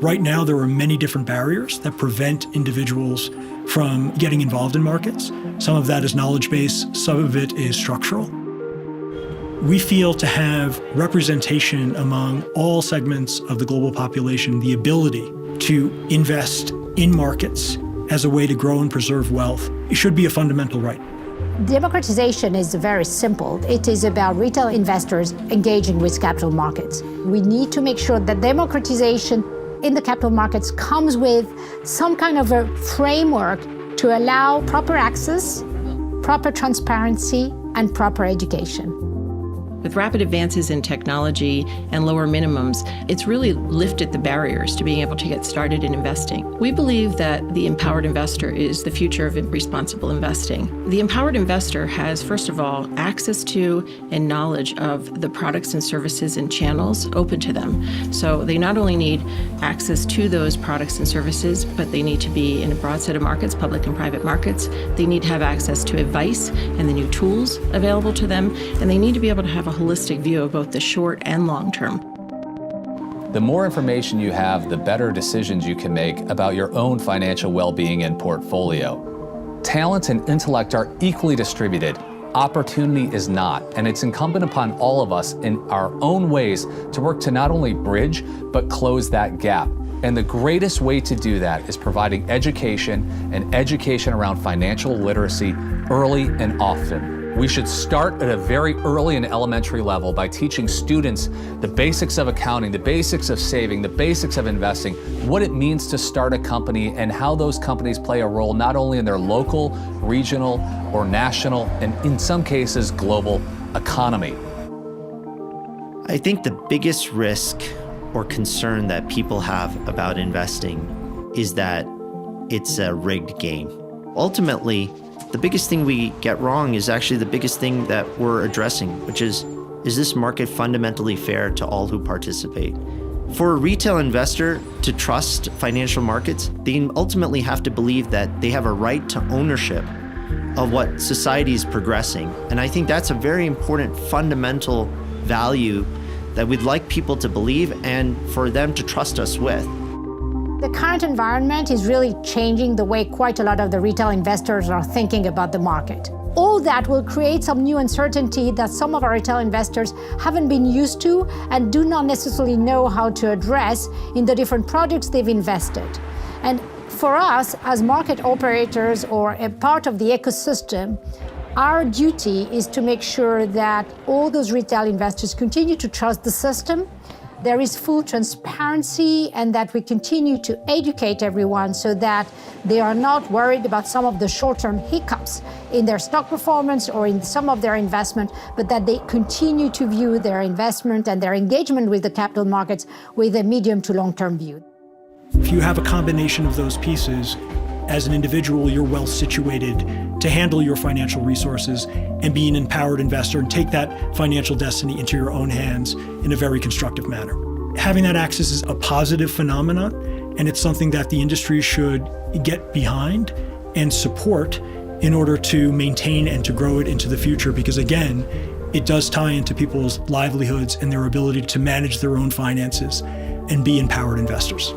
Right now, there are many different barriers that prevent individuals from getting involved in markets. Some of that is knowledge-based, some of it is structural. We feel to have representation among all segments of the global population, the ability to invest in markets as a way to grow and preserve wealth, it should be a fundamental right. Democratization is very simple. It is about retail investors engaging with capital markets. We need to make sure that democratization in the capital markets comes with some kind of a framework to allow proper access, proper transparency, and proper education. With rapid advances in technology and lower minimums, it's really lifted the barriers to being able to get started in investing. We believe that the empowered investor is the future of responsible investing. The empowered investor has, first of all, access to and knowledge of the products and services and channels open to them. So they not only need access to those products and services, but they need to be in a broad set of markets, public and private markets. They need to have access to advice and the new tools available to them, and they need to be able to have a holistic view of both the short and long term. The more information you have, the better decisions you can make about your own financial well-being and portfolio. Talent and intellect are equally distributed. Opportunity is not, and it's incumbent upon all of us in our own ways to work to not only bridge, but close that gap. And the greatest way to do that is providing education and education around financial literacy early and often. We should start at a very early and elementary level by teaching students the basics of accounting, the basics of saving, the basics of investing, what it means to start a company, and how those companies play a role not only in their local, regional, or national, and in some cases, global economy. I think the biggest risk or concern that people have about investing is that it's a rigged game. Ultimately, the biggest thing we get wrong is actually the biggest thing that we're addressing, which is this market fundamentally fair to all who participate? For a retail investor to trust financial markets, they ultimately have to believe that they have a right to ownership of what society is progressing. And I think that's a very important fundamental value that we'd like people to believe and for them to trust us with. The current environment is really changing the way quite a lot of the retail investors are thinking about the market. All that will create some new uncertainty that some of our retail investors haven't been used to and do not necessarily know how to address in the different products they've invested. And for us, as market operators or a part of the ecosystem, our duty is to make sure that all those retail investors continue to trust the system, there is full transparency, and that we continue to educate everyone so that they are not worried about some of the short-term hiccups in their stock performance or in some of their investment, but that they continue to view their investment and their engagement with the capital markets with a medium to long-term view. If you have a combination of those pieces, as an individual, you're well situated to handle your financial resources and be an empowered investor and take that financial destiny into your own hands in a very constructive manner. Having that access is a positive phenomenon, and it's something that the industry should get behind and support in order to maintain and to grow it into the future, because again, it does tie into people's livelihoods and their ability to manage their own finances and be empowered investors.